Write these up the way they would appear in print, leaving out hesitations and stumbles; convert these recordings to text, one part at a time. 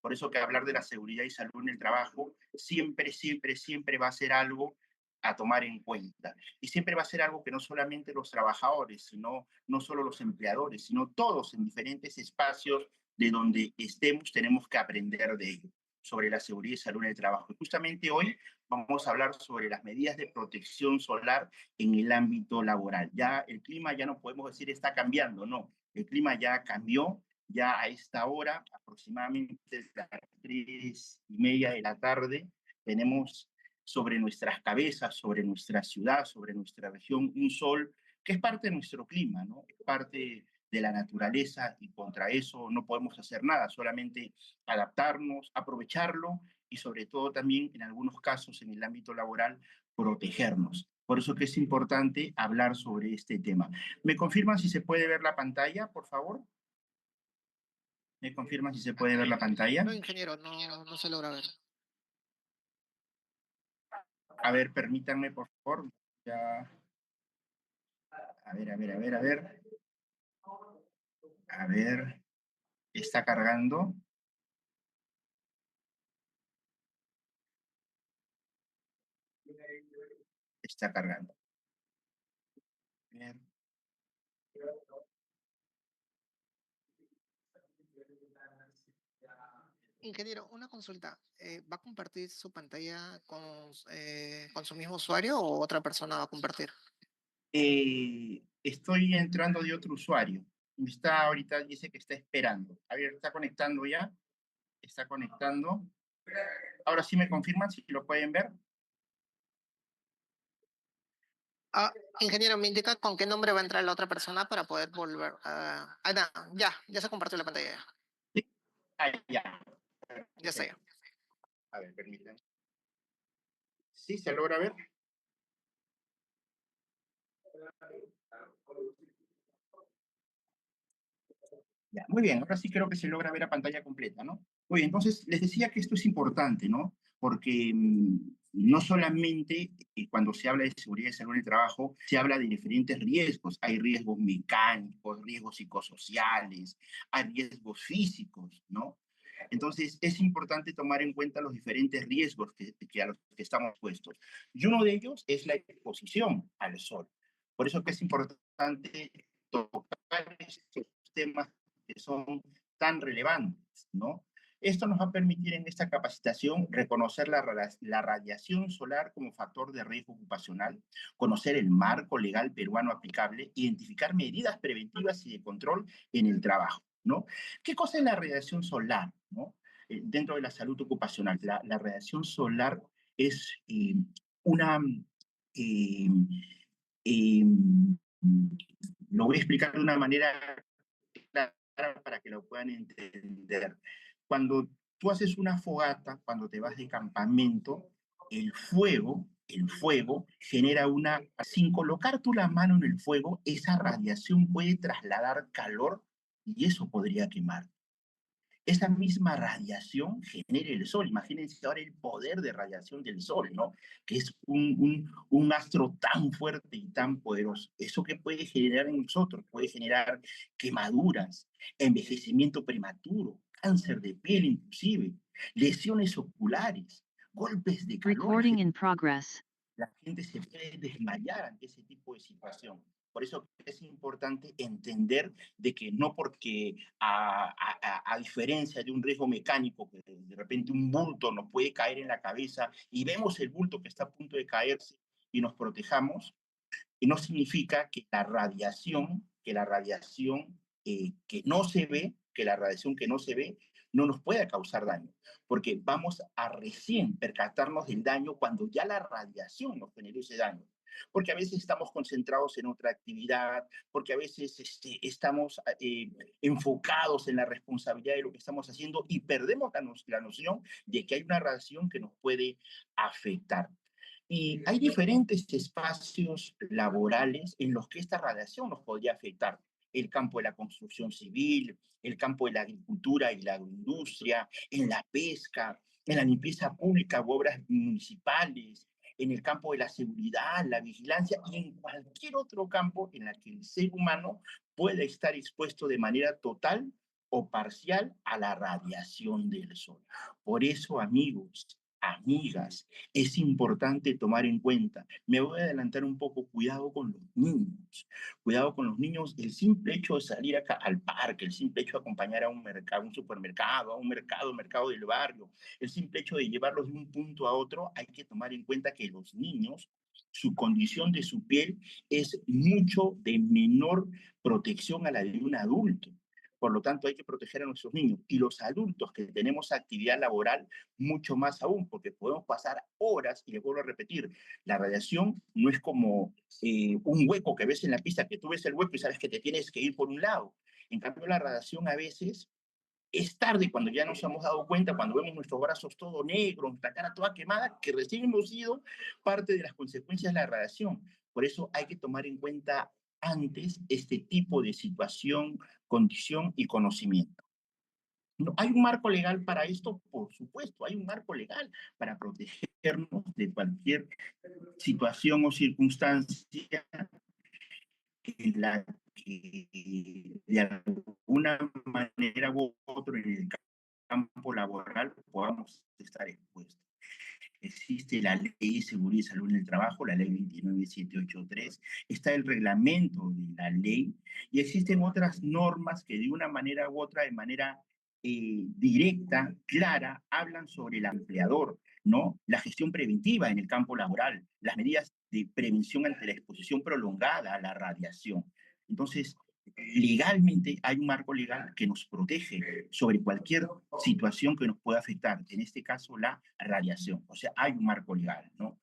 Por eso que hablar de la seguridad y salud en el trabajo siempre, siempre, siempre va a ser algo a tomar en cuenta. Y siempre va a ser algo que no solamente los trabajadores, sino no solo los empleadores, sino todos en diferentes espacios de donde estemos, tenemos que aprender de ello, sobre la seguridad y salud en el trabajo. Y justamente hoy vamos a hablar sobre las medidas de protección solar en el ámbito laboral. Ya el clima, ya no podemos decir está cambiando, no. El clima ya cambió, ya a esta hora, aproximadamente a las 3:30 de la tarde, tenemos sobre nuestras cabezas, sobre nuestra ciudad, sobre nuestra región, un sol que es parte de nuestro clima, ¿no? Es parte de la naturaleza y contra eso no podemos hacer nada, solamente adaptarnos, aprovecharlo y sobre todo también en algunos casos en el ámbito laboral protegernos. Por eso que es importante hablar sobre este tema. ¿Me confirman si se puede ver la pantalla, por favor? ¿Me confirman si se puede ver la pantalla? No, ingeniero, no se logra ver. A ver, permítanme, por favor. Ya. A ver, a ver, a ver, a ver. A ver, está cargando. Está cargando. Bien. Ingeniero, una consulta. ¿Va a compartir su pantalla con su mismo usuario o otra persona va a compartir? Estoy entrando de otro usuario. Me está ahorita, dice que está esperando. A ver, está conectando ya. Está conectando. Ahora sí me confirman si lo pueden ver. Ah, ingeniero, ¿me indica con qué nombre va a entrar la otra persona para poder volver a... Ah, no, ya se compartió la pantalla. Sí. Ah, ya. Ya está ya. Perfecto. A ver, permítanme. Sí, se logra ver. Ya, muy bien, ahora sí creo que se logra ver a pantalla completa, ¿no? Muy bien, entonces les decía que esto es importante, ¿no? Porque no solamente cuando se habla de seguridad y salud en el trabajo, se habla de diferentes riesgos. Hay riesgos mecánicos, riesgos psicosociales, hay riesgos físicos, ¿no? Entonces es importante tomar en cuenta los diferentes riesgos que a los que estamos expuestos. Y uno de ellos es la exposición al sol. Por eso que es importante tocar estos temas que son tan relevantes, ¿no? Esto nos va a permitir en esta capacitación reconocer la radiación solar como factor de riesgo ocupacional, conocer el marco legal peruano aplicable, identificar medidas preventivas y de control en el trabajo, ¿no? ¿Qué cosa es la radiación solar, ¿no? Dentro de la salud ocupacional, la radiación solar es una... Eh, eh, lo voy a explicar de una manera clara para que lo puedan entender. Cuando tú haces una fogata, cuando te vas de campamento, el fuego genera una, sin colocar tú la mano en el fuego, esa radiación puede trasladar calor y eso podría quemar. Esa misma radiación genera el sol. Imagínense ahora el poder de radiación del sol, ¿no? Que es un astro tan fuerte y tan poderoso. Eso que puede generar en nosotros, puede generar quemaduras, envejecimiento prematuro, cáncer de piel inclusive, lesiones oculares, golpes de calor. Recording in progress. La gente se puede desmayar ante ese tipo de situación. Por eso es importante entender de que no porque a diferencia de un riesgo mecánico, que de repente un bulto nos puede caer en la cabeza y vemos el bulto que está a punto de caerse y nos protejamos, y no significa que la radiación que no se ve, que la radiación que no se ve, no nos pueda causar daño, porque vamos a recién percatarnos del daño cuando ya la radiación nos generó ese daño. Porque a veces estamos concentrados en otra actividad, porque a veces estamos enfocados en la responsabilidad de lo que estamos haciendo y perdemos la noción de que hay una radiación que nos puede afectar. Y hay diferentes espacios laborales en los que esta radiación nos podría afectar. El campo de la construcción civil, el campo de la agricultura y la agroindustria, en la pesca, en la limpieza pública u obras municipales, en el campo de la seguridad, la vigilancia y en cualquier otro campo en el que el ser humano pueda estar expuesto de manera total o parcial a la radiación del sol. Por eso, amigos, amigas, es importante tomar en cuenta, me voy a adelantar un poco, cuidado con los niños, el simple hecho de salir acá al parque, el simple hecho de acompañar a un mercado, un supermercado, a un mercado del barrio, el simple hecho de llevarlos de un punto a otro, hay que tomar en cuenta que los niños, su condición de su piel es mucho de menor protección a la de un adulto. Por lo tanto, hay que proteger a nuestros niños y los adultos que tenemos actividad laboral, mucho más aún, porque podemos pasar horas, y les vuelvo a repetir, la radiación no es como un hueco que ves en la pista, que tú ves el hueco y sabes que te tienes que ir por un lado. En cambio, la radiación a veces es tarde cuando ya nos hemos dado cuenta, cuando vemos nuestros brazos todo negros, nuestra cara toda quemada, que recién hemos sido parte de las consecuencias de la radiación. Por eso hay que tomar en cuenta antes este tipo de situación, condición y conocimiento. ¿No? ¿Hay un marco legal para esto? Por supuesto, hay un marco legal para protegernos de cualquier situación o circunstancia en la que de alguna manera u otra en el campo laboral podamos estar expuestos. Existe la Ley de Seguridad y Salud en el Trabajo, la Ley 29783, está el reglamento de la ley y existen otras normas que de una manera u otra, de manera directa, clara, hablan sobre el empleador, ¿no? La gestión preventiva en el campo laboral, las medidas de prevención ante la exposición prolongada a la radiación. Entonces, legalmente hay un marco legal que nos protege sobre cualquier situación que nos pueda afectar, en este caso la radiación, o sea, hay un marco legal, ¿no?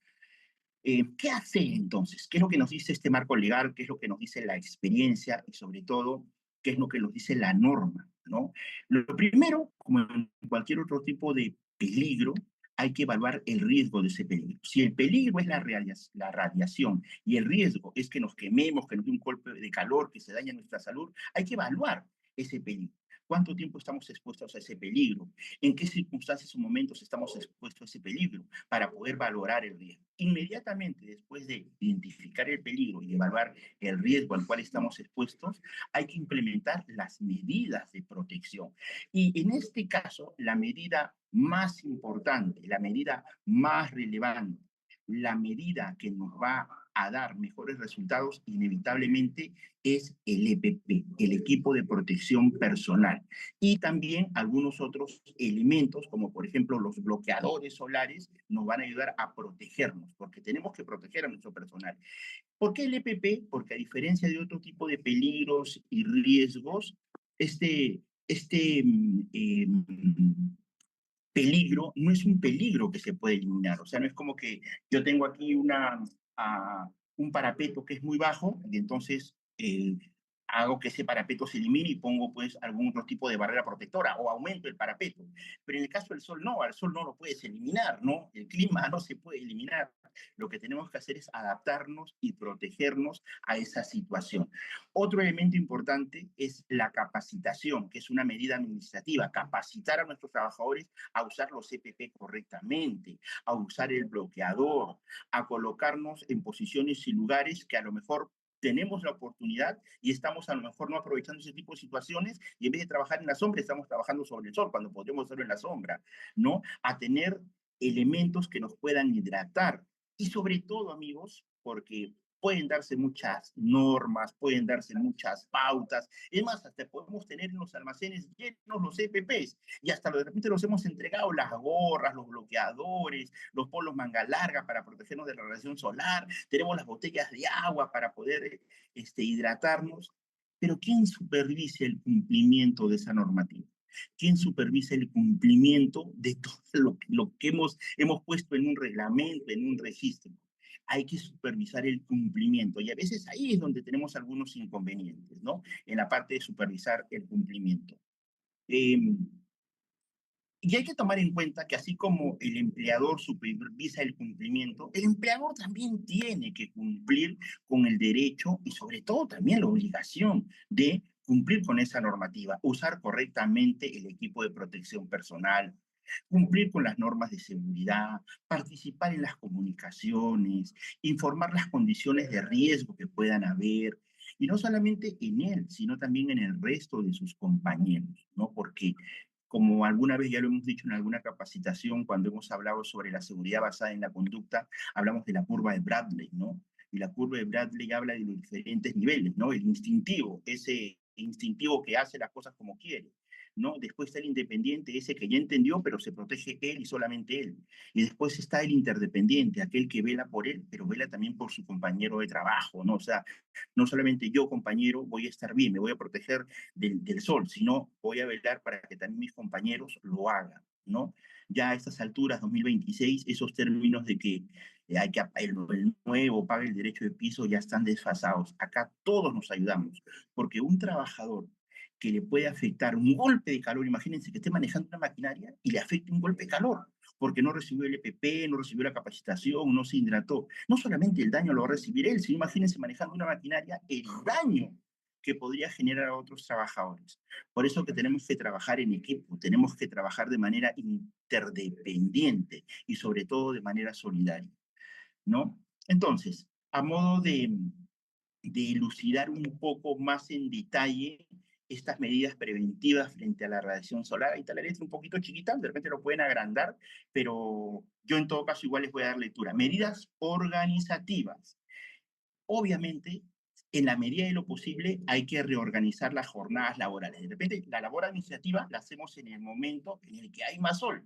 ¿Qué hacer entonces? ¿Qué es lo que nos dice este marco legal? ¿Qué es lo que nos dice la experiencia? Y sobre todo, ¿qué es lo que nos dice la norma? ¿No? Lo primero, como en cualquier otro tipo de peligro, hay que evaluar el riesgo de ese peligro. Si el peligro es la radiación y el riesgo es que nos quememos, que nos dé un golpe de calor, que se dañe nuestra salud, hay que evaluar ese peligro. ¿Cuánto tiempo estamos expuestos a ese peligro? ¿En qué circunstancias o momentos estamos expuestos a ese peligro? Para poder valorar el riesgo. Inmediatamente después de identificar el peligro y evaluar el riesgo al cual estamos expuestos, hay que implementar las medidas de protección. Y en este caso, la medida más importante, la medida más relevante, la medida que nos va a dar mejores resultados inevitablemente es el EPP, el equipo de protección personal, y también algunos otros elementos, como por ejemplo los bloqueadores solares, nos van a ayudar a protegernos, porque tenemos que proteger a nuestro personal. ¿Por qué el EPP? Porque a diferencia de otro tipo de peligros y riesgos, este peligro no es un peligro que se puede eliminar. O sea, no es como que yo tengo aquí un parapeto que es muy bajo y entonces hago que ese parapeto se elimine y pongo pues algún otro tipo de barrera protectora o aumento el parapeto. Pero en el caso del sol no, al sol no lo puedes eliminar, ¿no? El clima no se puede eliminar. Lo que tenemos que hacer es adaptarnos y protegernos a esa situación. Otro elemento importante es la capacitación, que es una medida administrativa, capacitar a nuestros trabajadores a usar los CPP correctamente, a usar el bloqueador, a colocarnos en posiciones y lugares que a lo mejor tenemos la oportunidad y estamos a lo mejor no aprovechando ese tipo de situaciones y en vez de trabajar en la sombra estamos trabajando sobre el sol cuando podríamos hacerlo en la sombra, ¿no? A tener elementos que nos puedan hidratar y sobre todo, amigos, porque pueden darse muchas normas, pueden darse muchas pautas, es más, hasta podemos tener en los almacenes llenos los EPPs y hasta de repente los hemos entregado, las gorras, los bloqueadores, los polos manga larga para protegernos de la radiación solar, tenemos las botellas de agua para poder hidratarnos, pero ¿quién supervisa el cumplimiento de esa normativa? ¿Quién supervisa el cumplimiento de todo lo que hemos puesto en un reglamento, en un registro? Hay que supervisar el cumplimiento y a veces ahí es donde tenemos algunos inconvenientes, ¿no? En la parte de supervisar el cumplimiento. Eh, y hay que tomar en cuenta que así como el empleador supervisa el cumplimiento, el empleador también tiene que cumplir con el derecho y sobre todo también la obligación de cumplir con esa normativa, usar correctamente el equipo de protección personal, cumplir con las normas de seguridad, participar en las comunicaciones, informar las condiciones de riesgo que puedan haber, Y no solamente en él, sino también en el resto de sus compañeros, ¿no? Porque, como alguna vez ya lo hemos dicho en alguna capacitación, cuando hemos hablado sobre la seguridad basada en la conducta, hablamos de la curva de Bradley, ¿no? Y la curva de Bradley habla de los diferentes niveles, ¿no? El instintivo, ese instintivo que hace las cosas como quiere, ¿no? Después está el independiente, ese que ya entendió, pero se protege él y solamente él. Y después está el interdependiente, aquel que vela por él, pero vela también por su compañero de trabajo, ¿no? O sea, no solamente yo, compañero, voy a estar bien, me voy a proteger del sol, sino voy a velar para que también mis compañeros lo hagan, ¿no? Ya a estas alturas, 2026, esos términos de que hay que el nuevo pague el derecho de piso ya están desfasados. Acá todos nos ayudamos, porque un trabajador que le puede afectar un golpe de calor, imagínense que esté manejando una maquinaria y le afecte un golpe de calor, porque no recibió el EPP, no recibió la capacitación, no se hidrató. No solamente el daño lo va a recibir él, sino imagínense manejando una maquinaria, el daño que podría generar a otros trabajadores. Por eso que tenemos que trabajar en equipo, tenemos que trabajar de manera interdependiente y sobre todo de manera solidaria, ¿no? Entonces, a modo de elucidar un poco más en detalle estas medidas preventivas frente a la radiación solar. Ahí está la letra un poquito chiquita, de repente lo pueden agrandar, pero yo en todo caso igual les voy a dar lectura. Medidas organizativas. Obviamente, en la medida de lo posible, hay que reorganizar las jornadas laborales. De repente, la labor administrativa la hacemos en el momento en el que hay más sol.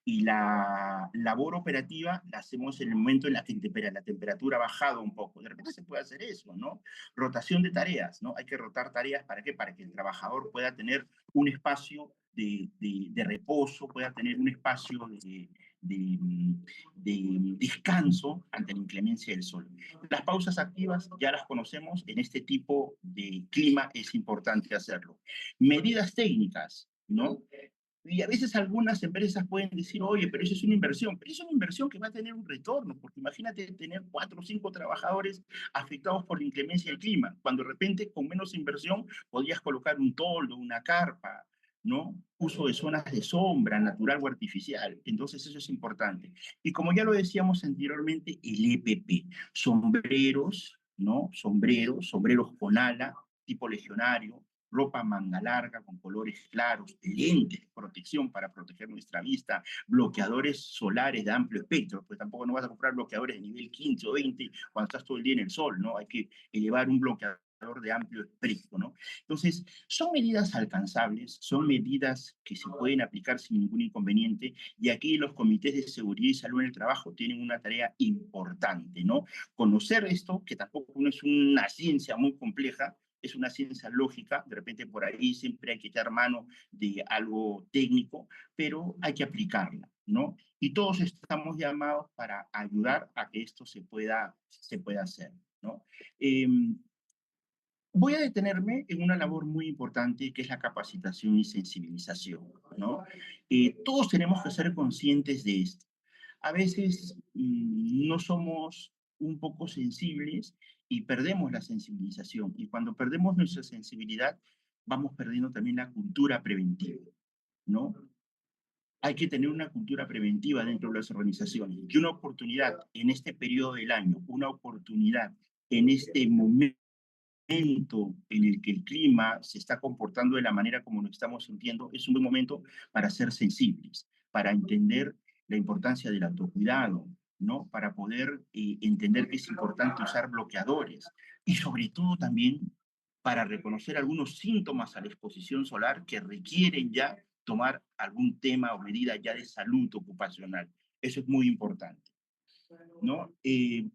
Y la labor operativa la hacemos en el momento en el que la temperatura ha bajado un poco. De repente se puede hacer eso, ¿no? Rotación de tareas, ¿no? Hay que rotar tareas, ¿para qué? Para que el trabajador pueda tener un espacio de reposo, pueda tener un espacio de, de descanso ante la inclemencia del sol. Las pausas activas ya las conocemos, en este tipo de clima es importante hacerlo. Medidas técnicas, ¿no? Y a veces algunas empresas pueden decir, oye, pero eso es una inversión, pero es una inversión que va a tener un retorno, porque imagínate tener 4 o 5 trabajadores afectados por la inclemencia del clima, cuando de repente con menos inversión podrías colocar un toldo, una carpa, ¿no? Uso de zonas de sombra, natural o artificial. Entonces eso es importante. Y como ya lo decíamos anteriormente, el EPP, sombreros, ¿no? Sombreros con ala, tipo legionario, ropa manga larga con colores claros, lentes de protección para proteger nuestra vista, bloqueadores solares de amplio espectro, pues tampoco no vas a comprar bloqueadores de nivel 15 o 20 cuando estás todo el día en el sol, ¿no? Hay que elevar un bloqueador de amplio espectro, ¿no? Entonces, son medidas alcanzables, son medidas que se pueden aplicar sin ningún inconveniente, y aquí los comités de seguridad y salud en el trabajo tienen una tarea importante, ¿no? Conocer esto, que tampoco no es una ciencia muy compleja, es una ciencia lógica, de repente por ahí siempre hay que echar mano de algo técnico, pero hay que aplicarla, ¿no? Y todos estamos llamados para ayudar a que esto se pueda hacer, ¿no? Eh, Voy a detenerme en una labor muy importante que es la capacitación y sensibilización, ¿no? Todos tenemos que ser conscientes de esto. A veces no somos un poco sensibles y perdemos la sensibilización. Y cuando perdemos nuestra sensibilidad, vamos perdiendo también la cultura preventiva, ¿no? Hay que tener una cultura preventiva dentro de las organizaciones. Y una oportunidad en este periodo del año, una oportunidad en este momento en el que el clima se está comportando de la manera como lo estamos sintiendo, es un buen momento para ser sensibles, para entender la importancia del autocuidado, ¿no? Para poder entender que es importante usar bloqueadores y sobre todo también para reconocer algunos síntomas a la exposición solar que requieren ya tomar algún tema o medida ya de salud ocupacional. Eso es muy importante, ¿no?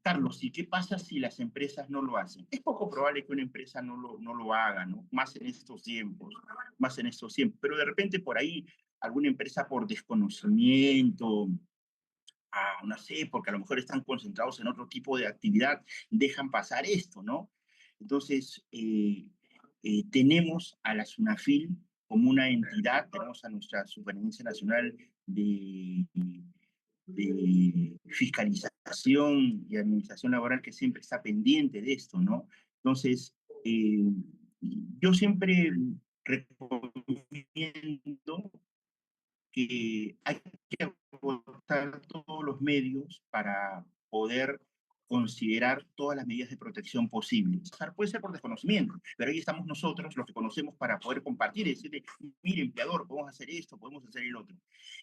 Carlos, ¿y qué pasa si las empresas no lo hacen? Es poco probable que una empresa no lo haga, ¿no? Más en estos tiempos, más en estos tiempos. Pero de repente por ahí alguna empresa por desconocimiento, no sé, porque a lo mejor están concentrados en otro tipo de actividad, dejan pasar esto, ¿no? Entonces, tenemos a la SUNAFIL como una entidad, tenemos a nuestra Superintendencia Nacional de Fiscalización y Administración Laboral que siempre está pendiente de esto, ¿no? Entonces, yo siempre recomiendo que hay que agotar todos los medios para poder considerar todas las medidas de protección posibles. O sea, puede ser por desconocimiento, pero ahí estamos nosotros, los que conocemos, para poder compartir y decirle, mire, empleador, podemos hacer esto, podemos hacer el otro.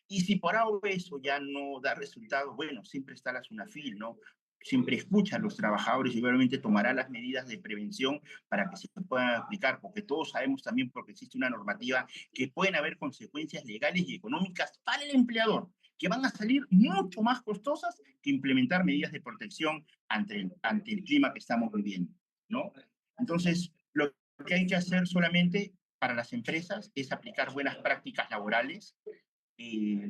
Y si por algo eso ya no da resultados, bueno, siempre está la SUNAFIL, ¿no? Siempre escucha a los trabajadores y obviamente tomará las medidas de prevención para que se puedan aplicar, porque todos sabemos también, porque existe una normativa, que pueden haber consecuencias legales y económicas para el empleador, que van a salir mucho más costosas que implementar medidas de protección ante el clima que estamos viviendo, ¿no? Entonces, lo que hay que hacer solamente para las empresas es aplicar buenas prácticas laborales, eh,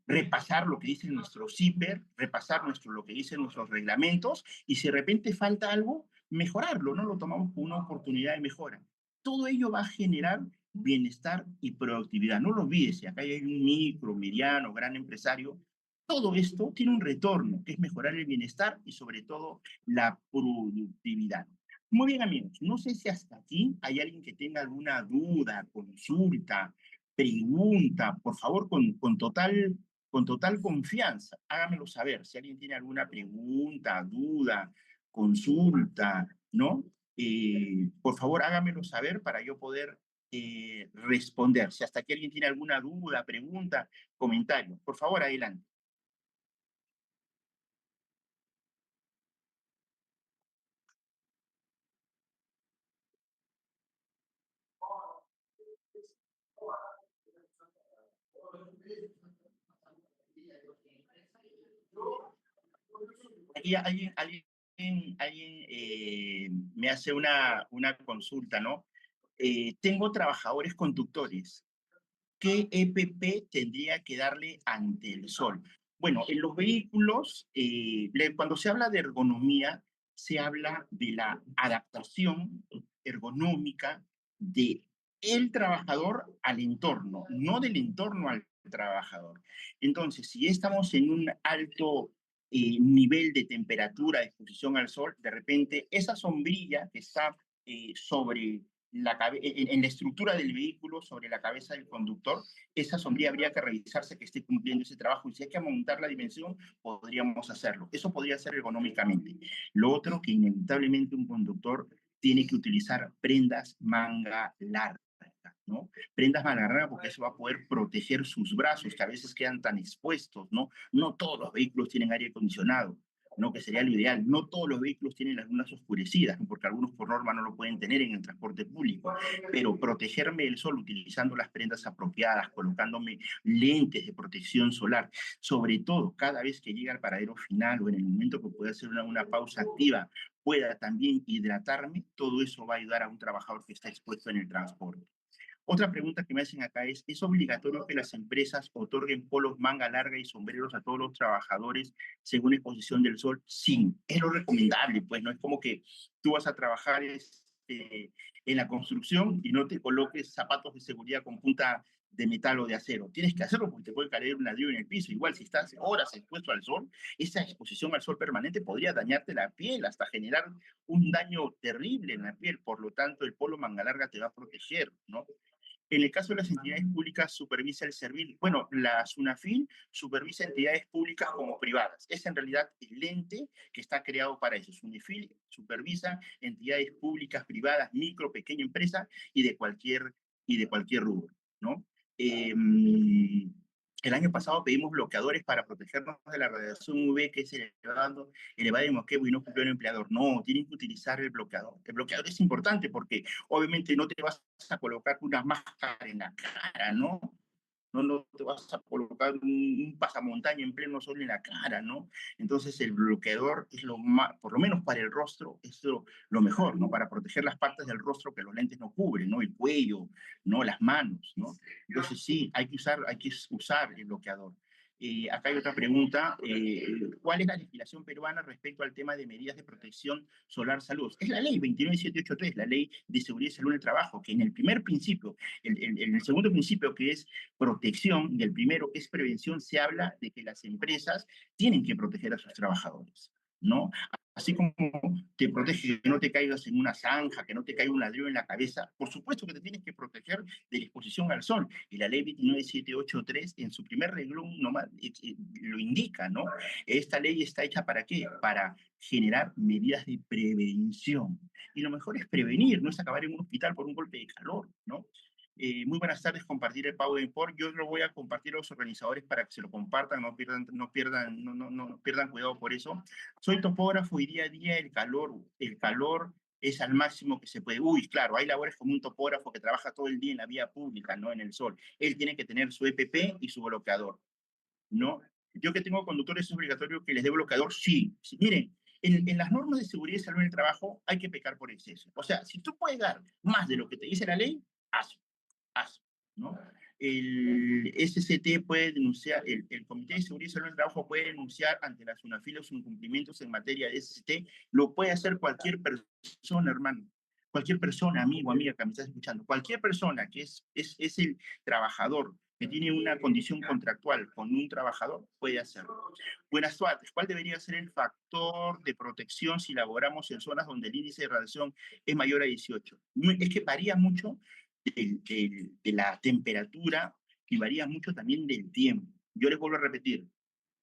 repasar lo que dice nuestro CIPER, repasar lo que dicen nuestros reglamentos, y si de repente falta algo, mejorarlo, ¿no? Lo tomamos como una oportunidad de mejora. Todo ello va a generar bienestar y productividad. No lo olvides, si acá hay un micro, mediano, gran empresario, todo esto tiene un retorno, que es mejorar el bienestar y sobre todo la productividad. Muy bien, amigos, no sé si hasta aquí hay alguien que tenga alguna duda, consulta, pregunta, por favor, con total confianza, hágamelo saber. Si alguien tiene alguna pregunta, duda, consulta, ¿no? Por favor, hágamelo saber para yo poder responder. Si hasta aquí alguien tiene alguna duda, pregunta, comentario, por favor, adelante. Aquí alguien me hace una consulta, ¿no? Tengo trabajadores conductores. ¿Qué EPP tendría que darle ante el sol? Bueno, en los vehículos, cuando se habla de ergonomía, se habla de la adaptación ergonómica de el trabajador al entorno, no del entorno al trabajador. Entonces, si estamos en un alto nivel de temperatura, de exposición al sol, de repente esa sombrilla que está sobre en la estructura del vehículo, sobre la cabeza del conductor, esa sombrilla habría que revisarse que esté cumpliendo ese trabajo, y si hay que aumentar la dimensión, podríamos hacerlo. Eso podría ser ergonómicamente. Lo otro, que inevitablemente un conductor tiene que utilizar prendas manga larga, ¿no? Prendas manga larga, porque eso va a poder proteger sus brazos, que a veces quedan tan expuestos, ¿no? No todos los vehículos tienen aire acondicionado, ¿no? Que sería lo ideal. No todos los vehículos tienen las lunas oscurecidas, ¿no? Porque algunos por norma no lo pueden tener en el transporte público, pero protegerme del sol utilizando las prendas apropiadas, colocándome lentes de protección solar, sobre todo cada vez que llega al paradero final o en el momento que pueda hacer una pausa activa, pueda también hidratarme, todo eso va a ayudar a un trabajador que está expuesto en el transporte. Otra pregunta que me hacen acá ¿es obligatorio que las empresas otorguen polos manga larga y sombreros a todos los trabajadores según exposición del sol? Sí, es lo recomendable, pues no es como que tú vas a trabajar en la construcción y no te coloques zapatos de seguridad con punta de metal o de acero. Tienes que hacerlo porque te puede caer un ladrillo en el piso. Igual si estás horas expuesto al sol, esa exposición al sol permanente podría dañarte la piel, hasta generar un daño terrible en la piel. Por lo tanto, el polo manga larga te va a proteger, ¿no? En el caso de las entidades públicas, supervisa el servicio. Bueno, la SUNAFIL supervisa entidades públicas como privadas. Es en realidad el ente que está creado para eso. SUNAFIL supervisa entidades públicas, privadas, micro, pequeña empresa y de cualquier rubro, ¿no? Eh, el año pasado pedimos bloqueadores para protegernos de la radiación UV, que es elevada en Moquegua, y no cumplió el empleador. No, tienen que utilizar el bloqueador. El bloqueador es importante porque obviamente no te vas a colocar una máscara en la cara, ¿no? No te vas a colocar un pasamontaña en pleno sol en la cara, ¿no? Entonces el bloqueador es lo más, por lo menos para el rostro, es lo mejor, ¿no? Para proteger las partes del rostro que los lentes no cubren, ¿no? El cuello, ¿no? Las manos, ¿no? Entonces sí, hay que usar el bloqueador. Acá hay otra pregunta. ¿Cuál es la legislación peruana respecto al tema de medidas de protección solar salud? Es la ley 29783, la ley de seguridad y salud en el trabajo, que en el primer principio, en el segundo principio, que es protección, y el primero, que es prevención, se habla de que las empresas tienen que proteger a sus trabajadores. ¿no? Así como te protege que no te caigas en una zanja, que no te caiga un ladrillo en la cabeza, por supuesto que te tienes que proteger de la exposición al sol. Y la ley 29783 en su primer renglón nomás, lo indica, ¿no? Esta ley está hecha ¿para qué? Para generar medidas de prevención. Y lo mejor es prevenir, no es acabar en un hospital por un golpe de calor, ¿no? Muy buenas tardes, compartir el pago de import. Yo lo voy a compartir a los organizadores para que se lo compartan, no pierdan cuidado por eso. Soy topógrafo y día a día el calor es al máximo que se puede. Uy, claro, hay labores como un topógrafo que trabaja todo el día en la vía pública, no en el sol. Él tiene que tener su EPP y su bloqueador, ¿no? Yo que tengo conductores, ¿es obligatorio que les dé bloqueador? Sí. Sí. Miren, en las normas de seguridad y salud en el trabajo hay que pecar por exceso. O sea, si tú puedes dar más de lo que te dice la ley, hazlo, ¿no? El SCT puede denunciar, el Comité de Seguridad y Salud del Trabajo puede denunciar ante la SUNAFIL los incumplimientos en materia de SCT, lo puede hacer cualquier persona, hermano, cualquier persona, amigo, amiga que me estás escuchando, cualquier persona que es el trabajador, que tiene una condición contractual con un trabajador, puede hacerlo. Buenas tardes, ¿cuál debería ser el factor de protección si laboramos en zonas donde el índice de radiación es mayor a 18? Es que varía mucho de la temperatura y varía mucho también del tiempo. Yo les vuelvo a repetir,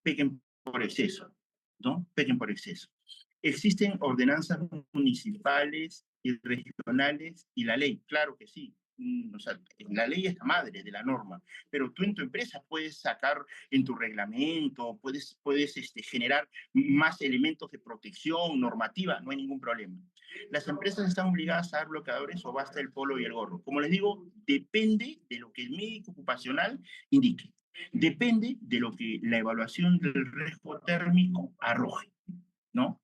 pequen por exceso, ¿no? Pequen por exceso. Existen ordenanzas municipales y regionales y la ley, claro que sí. O sea, la ley es la madre de la norma, pero tú en tu empresa puedes sacar en tu reglamento, puedes generar más elementos de protección normativa, no hay ningún problema. Las empresas están obligadas a dar bloqueadores o basta el polo y el gorro. Como les digo, depende de lo que el médico ocupacional indique. Depende de lo que la evaluación del riesgo térmico arroje, ¿no?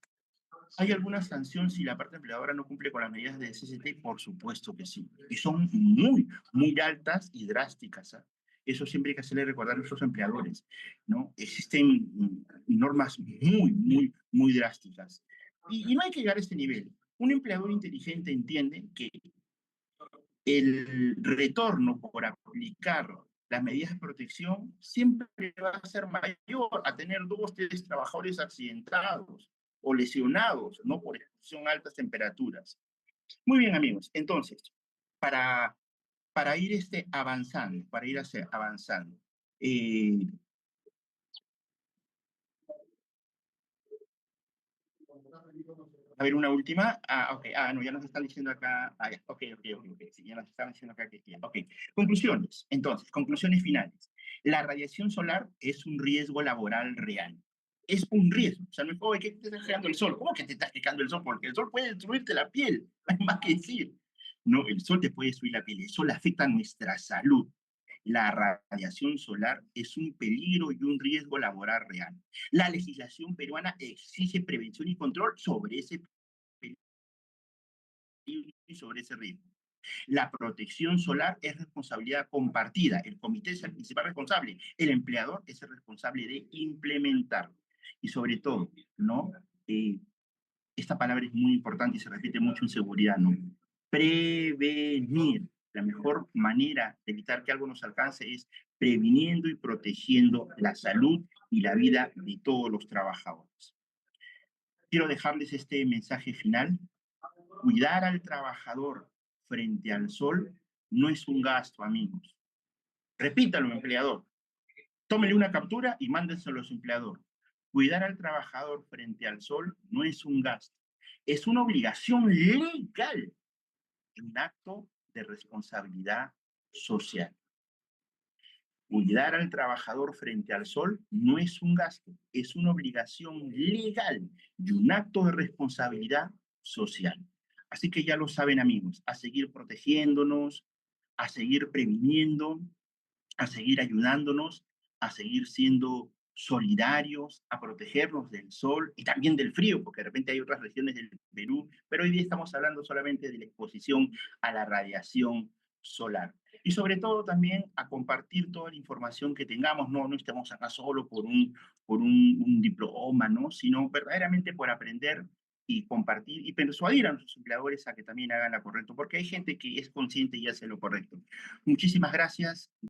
¿Hay alguna sanción si la parte empleadora no cumple con las medidas de CCT? Por supuesto que sí. Y son muy, muy altas y drásticas. ¿Eh? Eso siempre hay que hacerle recordar a nuestros empleadores, ¿no? Existen normas muy, muy, muy drásticas. Y no hay que llegar a este nivel. Un empleador inteligente entiende que el retorno por aplicar las medidas de protección siempre va a ser mayor a tener 2, 3 trabajadores accidentados o lesionados, ¿no? Por exposición a altas temperaturas. Muy bien, amigos. Entonces, para, para ir avanzando, eh, a ver, una última. Ok. No, ya nos están diciendo acá. Ya. Ok. Sí, ya nos están diciendo acá que ya. Ok. Conclusiones. Entonces, conclusiones finales. La radiación solar es un riesgo laboral real. Es un riesgo. O sea, no es como que te estás quejando el sol. ¿Cómo que te estás quejando el sol? Porque el sol puede destruirte la piel. No hay más que decir. No, el sol te puede destruir la piel. El sol afecta a nuestra salud. La radiación solar es un peligro y un riesgo laboral real. La legislación peruana exige prevención y control sobre ese peligro y sobre ese riesgo. La protección solar es responsabilidad compartida. El comité es el principal responsable. El empleador es el responsable de implementarlo. Y sobre todo, ¿no? Esta palabra es muy importante y se repite mucho en seguridad, ¿no? Prevenir. La mejor manera de evitar que algo nos alcance es previniendo y protegiendo la salud y la vida de todos los trabajadores. Quiero dejarles este mensaje final. Cuidar al trabajador frente al sol no es un gasto, amigos. Repítalo, empleador. Tómele una captura y mándenselo a los empleadores. Cuidar al trabajador frente al sol no es un gasto, es una obligación legal y un acto de responsabilidad social. Cuidar al trabajador frente al sol no es un gasto, es una obligación legal y un acto de responsabilidad social. Así que ya lo saben, amigos, a seguir protegiéndonos, a seguir previniendo, a seguir ayudándonos, a seguir siendo solidarios, a protegernos del sol y también del frío, porque de repente hay otras regiones del Perú, pero hoy día estamos hablando solamente de la exposición a la radiación solar. Y sobre todo también a compartir toda la información que tengamos, no estamos acá solo por un diploma, ¿no? Sino verdaderamente por aprender y compartir y persuadir a nuestros empleadores a que también hagan lo correcto, porque hay gente que es consciente y hace lo correcto. Muchísimas gracias.